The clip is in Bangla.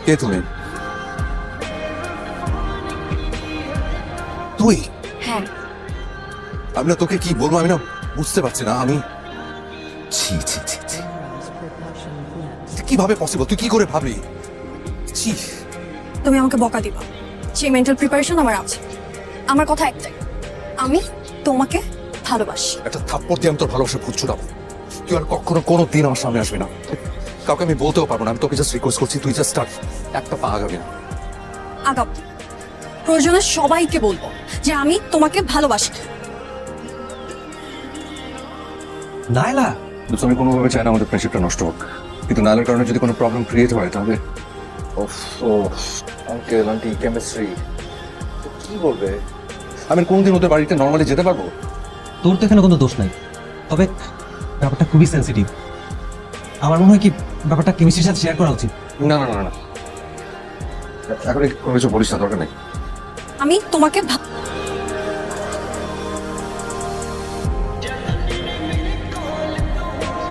কে তুমি? তুই? হ্যাঁ। আমি না তোকে কি বলবো, আমি না বুঝতে পারছি না। আমি ছি ছি ছি ছি, কিভাবে পসিবল? তুই কি করে ভাবলি? ছি। তুমি আমাকে বকা দিবা, সেই মেন্টাল প্রিপারেশন আমার আছে। আমার কথা একটাই, আমি তোমাকে ভালোবাসি। একটা থাপ্পড় দিয়ে আমি তোর ভালোবাসা ভূত ছুটাবো। তুই আর কখনো কোনো দিন আমার সামনে আসবি না। কাউকে আমি বলতেও পারবো না। আমি তোকে জাস্ট রিকোয়েস্ট করছি, তুই জাস্ট স্টার্ট, একটা পা আগাবি না। আগাম প্রয়োজনে সবাইকে বলবো যে আমি তোমাকে ভালোবাসি। নাইলা, আমি কোনোভাবে চাই না আমাদের ফ্রেন্ডশিপটা নষ্ট হোক, কিন্তু নাইলের কারণে যদি কোনো প্রবলেম ক্রিয়েট হয় তাহলে আঙ্কেল আন্টি কেমিস্ট্রি কি বলবে? আমি কোনদিন ওদের বাড়িতে নর্মালি যেতে পারবো? তোর তো এখানে কোনো দোষ নাই, তবে ব্যাপারটা খুবই সেন্সিটিভ। আমার মনে হয় কি ব্যাপারটা কেমিস্ট্রির সাথে শেয়ার করা উচিত। না না না না, এখন কোনো কিছু বলিস না, দরকার নেই। আমি তোমাকে